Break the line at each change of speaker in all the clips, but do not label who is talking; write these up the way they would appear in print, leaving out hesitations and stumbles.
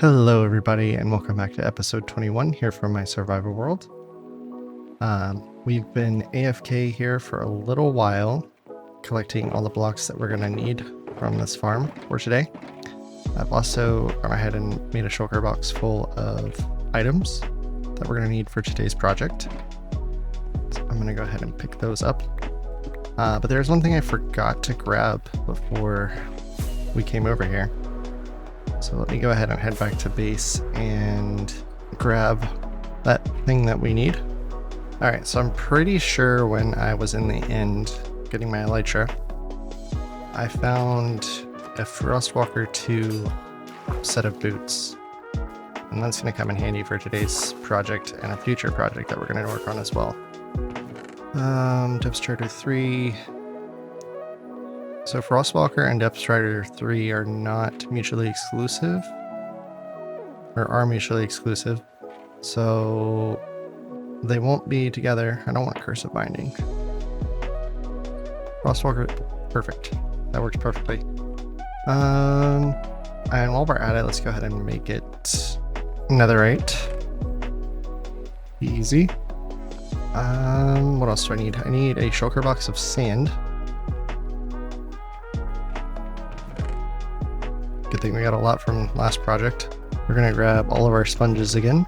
Hello, everybody, and welcome back to episode 21 here from my survival world. We've been AFK here for a little while, collecting all the blocks that we're going to need from this farm for today. I've also gone ahead and made a shulker box full of items that we're going to need for today's project. So I'm going to go ahead and pick those up. But there's one thing I forgot to grab before we came over here. So let me go ahead and head back to base and grab that thing that we need. All right, so I'm pretty sure when I was in the end getting my elytra, I found a Frostwalker 2 set of boots. And that's going to come in handy for today's project and a future project that we're going to work on as well. Depth Strider 3. So Frostwalker and Depth Strider 3 are not mutually exclusive, or are mutually exclusive, so they won't be together. I don't want Cursive Binding. Frostwalker, perfect. That works perfectly. And while we're at it, let's go ahead and make it netherite. Easy. What else do I need? I need a shulker box of sand. Good thing we got a lot from last project. We're gonna grab all of our sponges again.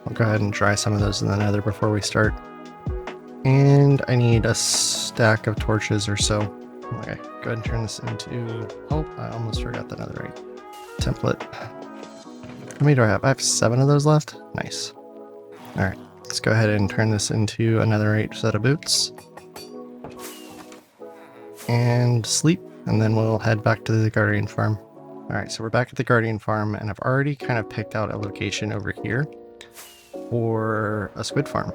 I'll go ahead and dry some of those in the nether before we start. And I need a stack of torches or so. Okay, go ahead and turn this into... Oh, I almost forgot the netherite template. How many do I have? I have 7 of those left. Nice. Alright, let's go ahead and turn this into a netherite set of boots. And sleep. And then we'll head back to the Guardian farm. Alright, so we're back at the Guardian farm, and I've already kind of picked out a location over here for a squid farm.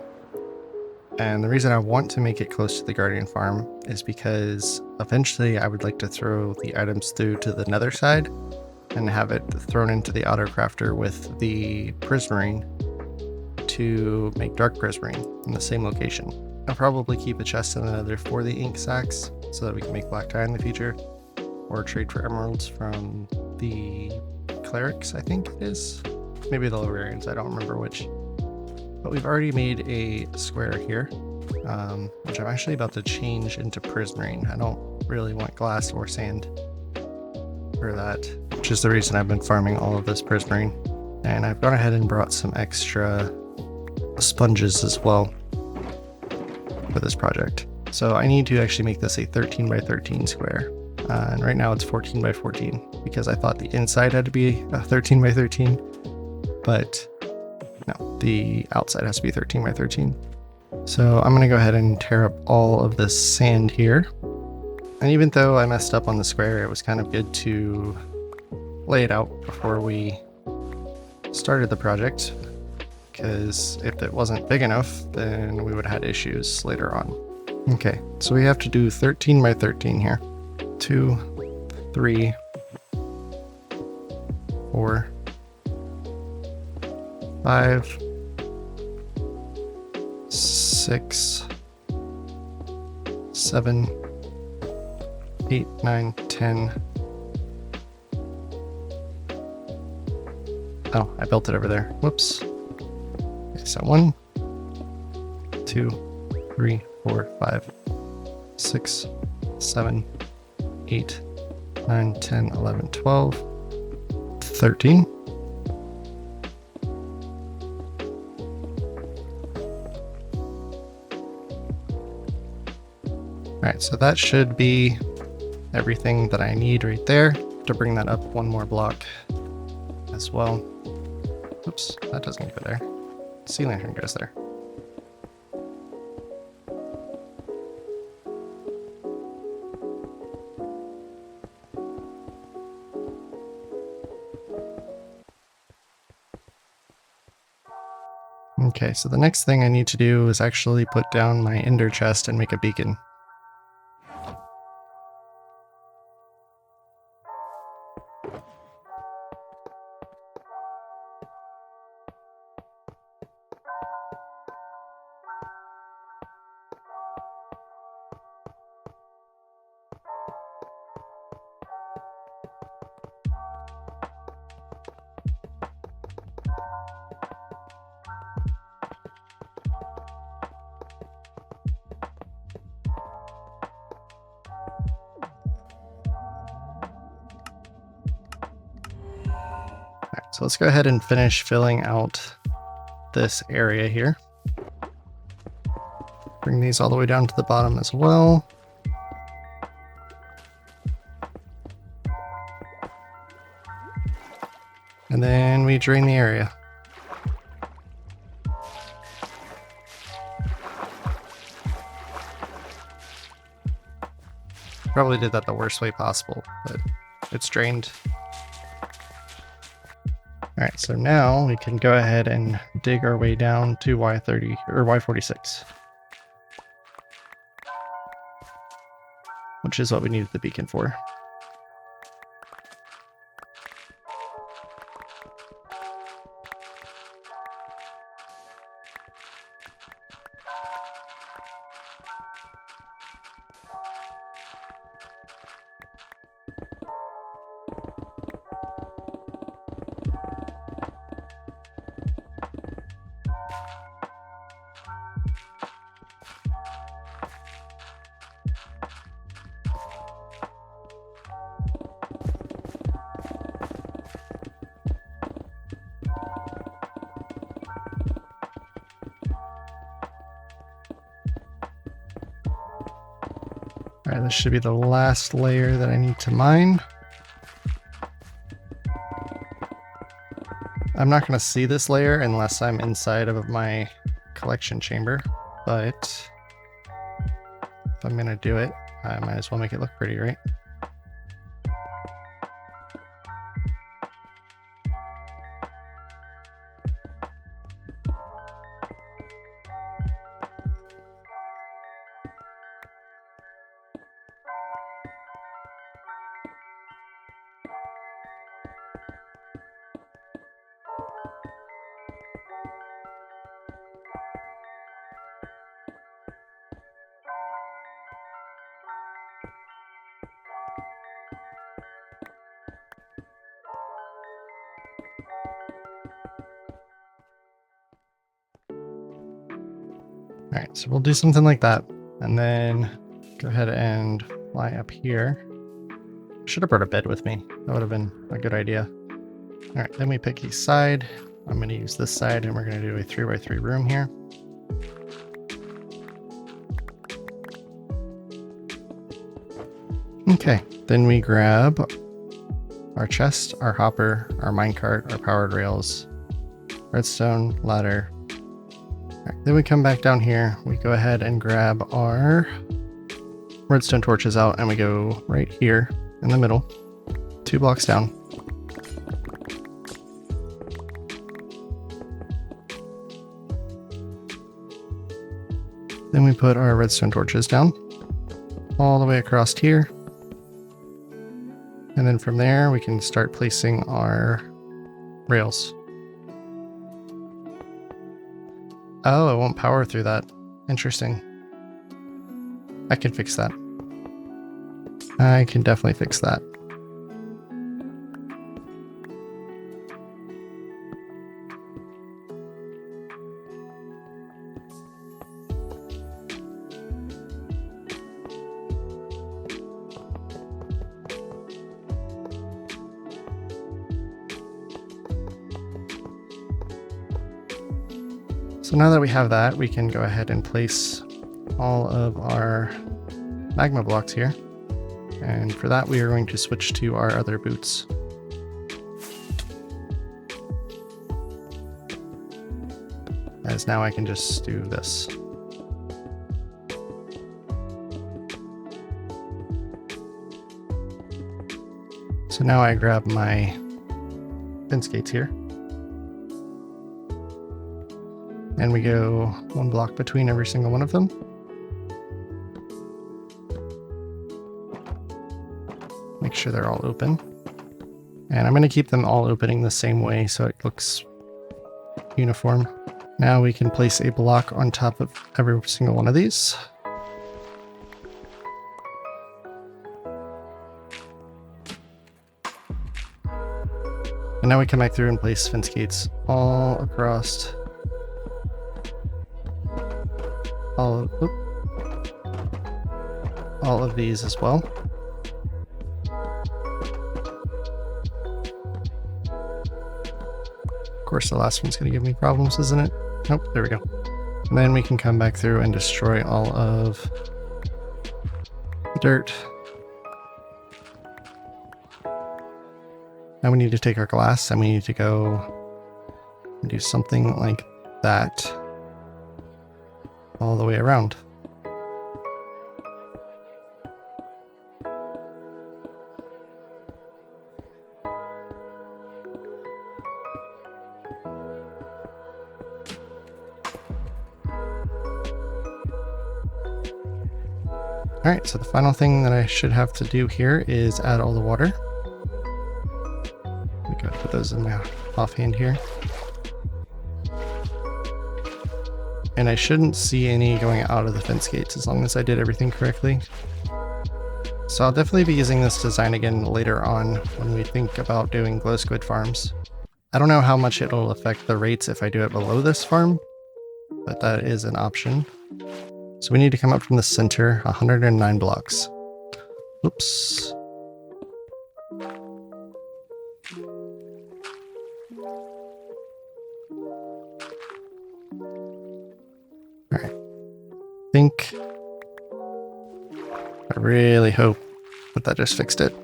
And the reason I want to make it close to the Guardian farm is because eventually I would like to throw the items through to the nether side and have it thrown into the Autocrafter with the Prismarine to make dark Prismarine in the same location. I'll probably keep a chest in the nether for the ink sacs so that we can make black dye in the future, or trade for emeralds from the clerics, I think it is. Maybe the librarians, I don't remember which. But we've already made a square here, which I'm actually about to change into Prismarine. I don't really want glass or sand for that, which is the reason I've been farming all of this Prismarine. And I've gone ahead and brought some extra sponges as well for this project. So I need to actually make this a 13 by 13 square. And right now it's 14 by 14 because I thought the inside had to be a 13 by 13, but no, the outside has to be 13 by 13. So I'm going to go ahead and tear up all of this sand here. And even though I messed up on the square, it was kind of good to lay it out before we started the project, because if it wasn't big enough, then we would have had issues later on. Okay, so we have to do 13 by 13 here. 2, 3, 4, 5, 6, 7, 8, 9, 10. Oh, I built it over there. Whoops. Okay, so 1, 2, 3, 4, 5, 6, 7, 8, 9, 10, 11, 12, 13. Alright, so that should be everything that I need right there. To bring that up one more block as well. Oops, that doesn't go there. Sea lantern goes there. Okay, so the next thing I need to do is actually put down my ender chest and make a beacon. So let's go ahead and finish filling out this area here. Bring these all the way down to the bottom as well. And then we drain the area. Probably did that the worst way possible, but it's drained. Alright, so now we can go ahead and dig our way down to Y30 or Y46. Which is what we needed the beacon for. Alright, this should be the last layer that I need to mine. I'm not going to see this layer unless I'm inside of my collection chamber, but if I'm going to do it, I might as well make it look pretty, right? Alright, so we'll do something like that, and then go ahead and fly up here. Should have brought a bed with me. That would have been a good idea. Alright, then we pick each side. I'm going to use this side, and we're going to do a 3x3 room here. Okay, then we grab our chest, our hopper, our minecart, our powered rails, redstone, ladder. Right, then we come back down here, we go ahead and grab our redstone torches out, and we go right here in the middle, 2 blocks down. Then we put our redstone torches down all the way across here. And then from there, we can start placing our rails. Oh, it won't power through that. Interesting. I can fix that. I can definitely fix that. So now that we have that, we can go ahead and place all of our magma blocks here. And for that, we are going to switch to our other boots. As now I can just do this. So now I grab my fence gates here. And we go 1 block between every single one of them. Make sure they're all open. And I'm going to keep them all opening the same way so it looks uniform. Now we can place a block on top of every single one of these. And now we come back through and place fence gates all across all of these as well. course, the last one's going to give me problems, isn't it? Nope, there we go. And then we can come back through and destroy all of the dirt. Now we need to take our glass and we need to go and do something like that all the way around. Alright, so the final thing that I should have to do here is add all the water. We gotta put those in my offhand here. And I shouldn't see any going out of the fence gates as long as I did everything correctly. So I'll definitely be using this design again later on when we think about doing glow squid farms. I don't know how much it'll affect the rates if I do it below this farm, but that is an option. So we need to come up from the center, 109 blocks. Oops. Alright. I really hope that that just fixed it.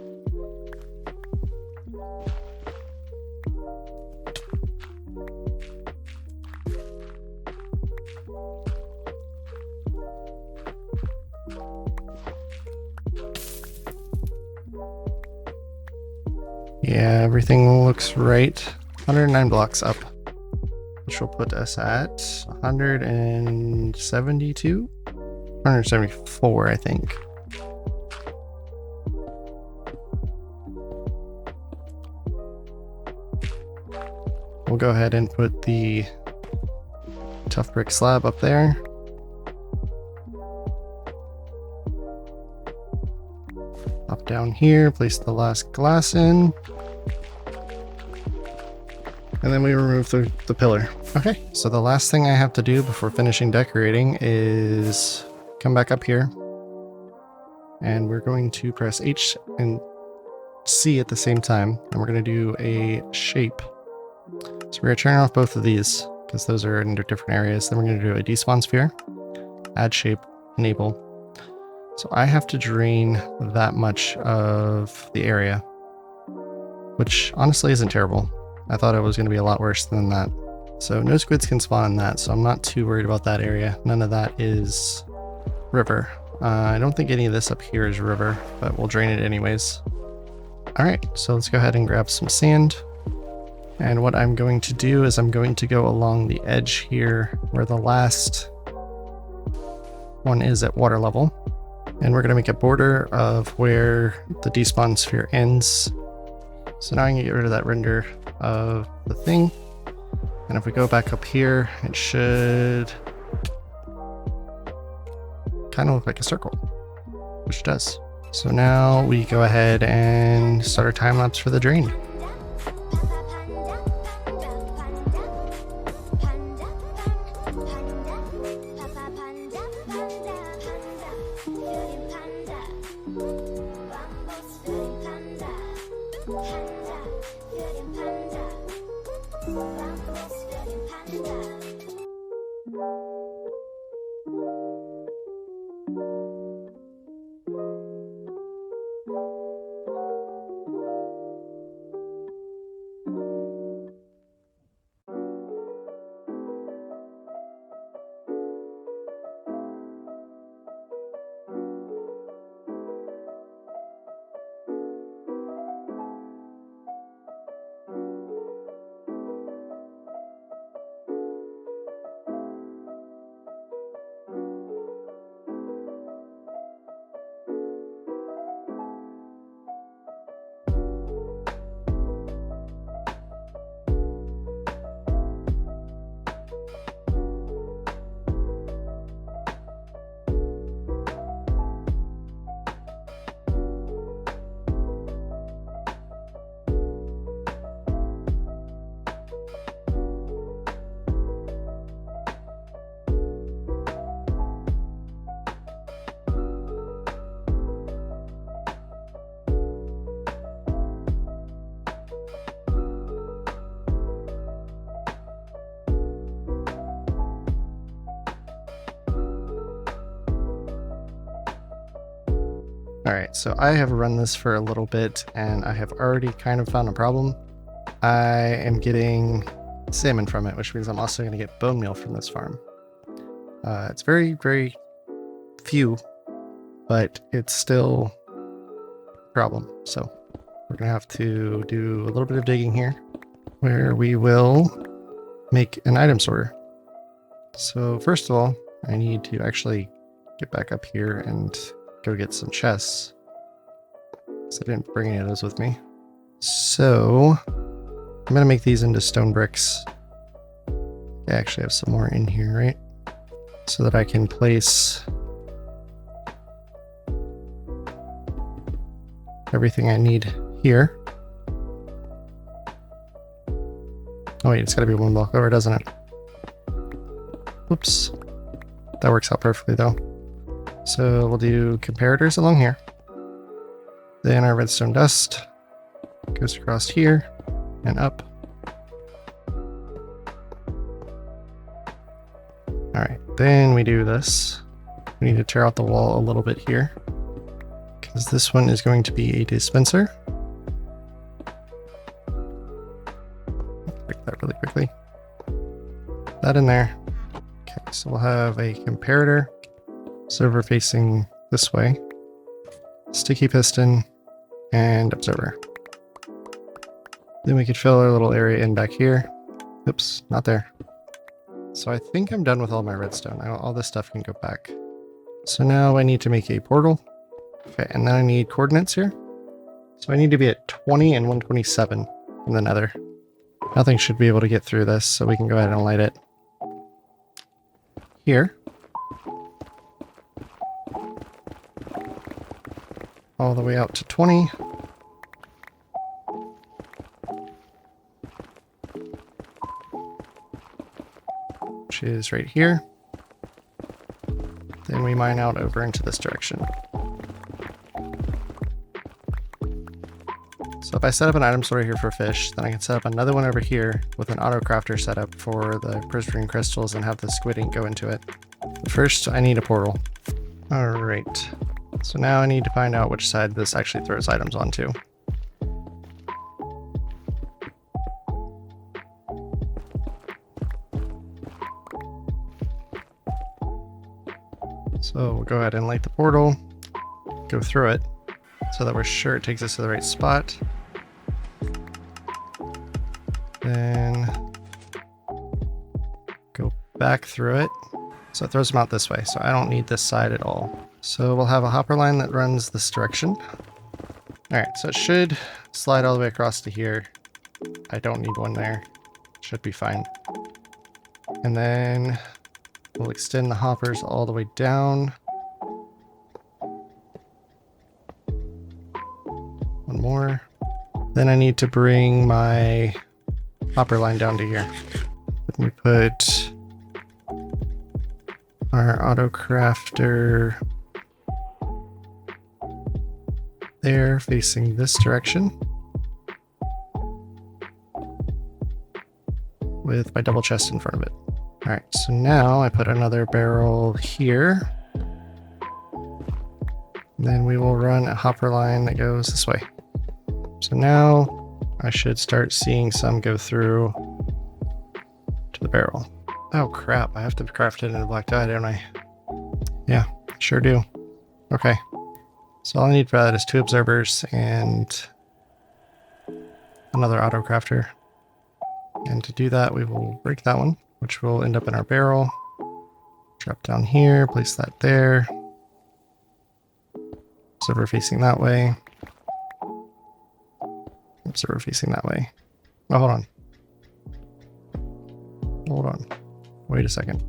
Yeah, everything looks right. 109 blocks up, which will put us at 172? 174, I think. We'll go ahead and put the tough brick slab up there. Up down here, place the last glass in. And then we remove the pillar. Okay, so the last thing I have to do before finishing decorating is come back up here. And we're going to press H and C at the same time. And we're going to do a shape. So we're going to turn off both of these because those are in different areas. Then we're going to do a despawn sphere, add shape, enable. So I have to drain that much of the area, which honestly isn't terrible. I thought it was going to be a lot worse than that. So no squids can spawn in that, so I'm not too worried about that area. None of that is river. I don't think any of this up here is river, but we'll drain it anyways. Alright, so let's go ahead and grab some sand. And what I'm going to do is I'm going to go along the edge here where the last one is at water level. And we're going to make a border of where the despawn sphere ends. So now I can get rid of that render of the thing. And if we go back up here, it should kind of look like a circle, which it does. So now we go ahead and start our time lapse for the drain. Alright, so I have run this for a little bit and I have already kind of found a problem. I am getting salmon from it, which means I'm also going to get bone meal from this farm. It's very, very few, but it's still a problem. So we're going to have to do a little bit of digging here where we will make an item sorter. So first of all, I need to actually get back up here and go get some chests. So I didn't bring any of those with me. So I'm going to make these into stone bricks. I actually have some more in here, right? So that I can place everything I need here. Oh wait, it's got to be one block over, doesn't it? Oops. That works out perfectly though. So we'll do comparators along here. Then our redstone dust goes across here and up. Alright, then we do this. We need to tear out the wall a little bit here, because this one is going to be a dispenser. Click that really quickly. That in there. Okay, so we'll have a comparator. Server facing this way. Sticky piston and observer. Then we could fill our little area in back here. Oops, not there. So I think I'm done with all my redstone. All this stuff can go back. So now I need to make a portal. Okay, and then I need coordinates here. So I need to be at 20 and 127 in the nether. Nothing should be able to get through this, so we can go ahead and light it. Here. All the way out to 20. Which is right here. Then we mine out over into this direction. So if I set up an item sorter here for fish, then I can set up another one over here with an autocrafter setup for the prismarine crystals and have the squid ink go into it. But first, I need a portal. Alright. So now I need to find out which side this actually throws items onto. So we'll go ahead and light the portal, go through it, so that we're sure it takes us to the right spot. Then go back through it. So it throws them out this way, so I don't need this side at all. So we'll have a hopper line that runs this direction. Alright, so it should slide all the way across to here. I don't need one there. Should be fine. And then we'll extend the hoppers all the way down. One more. Then I need to bring my hopper line down to here. Let me put our autocrafter there, facing this direction, with my double chest in front of it. Alright, so now I put another barrel here. And then we will run a hopper line that goes this way. So now I should start seeing some go through to the barrel. Oh crap, I have to craft it in a black dye, don't I? Yeah, sure do. Okay. So all I need for that is 2 observers and another autocrafter. And to do that, we will break that one, which will end up in our barrel. Drop down here, place that there. Observer facing that way. Observer facing that way. Oh, hold on. Hold on. Wait a second.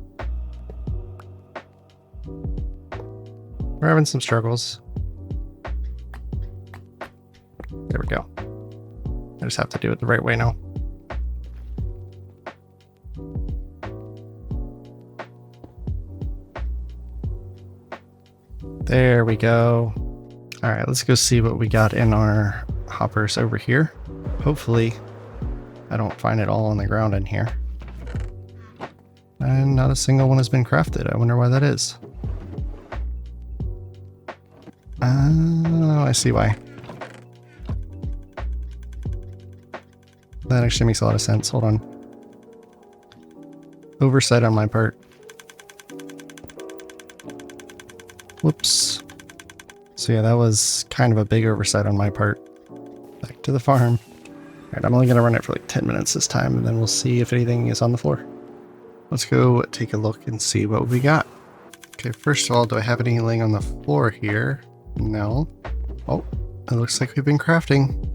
We're having some struggles. There we go. I just have to do it the right way now. There we go. All right, let's go see what we got in our hoppers over here. Hopefully, I don't find it all on the ground in here. And not a single one has been crafted. I wonder why that is. Oh, I see why. That actually makes a lot of sense. Hold on. Oversight on my part. Whoops. So yeah, that was kind of a big oversight on my part. Back to the farm. Alright, I'm only going to run it for like 10 minutes this time, and then we'll see if anything is on the floor. Let's go take a look and see what we got. Okay, first of all, do I have any laying on the floor here? No. Oh, it looks like we've been crafting.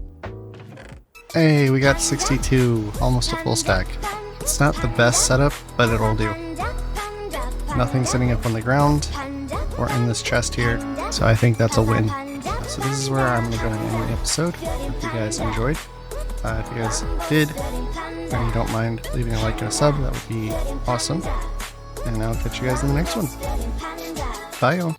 Hey, we got 62, almost a full stack. It's not the best setup, but it'll do. Nothing sitting up on the ground or in this chest here, so I think that's a win. So this is where I'm going to go and end the episode. Hope you guys enjoyed. If you guys did, and you don't mind leaving a like and a sub, that would be awesome. And I'll catch you guys in the next one. Bye, y'all.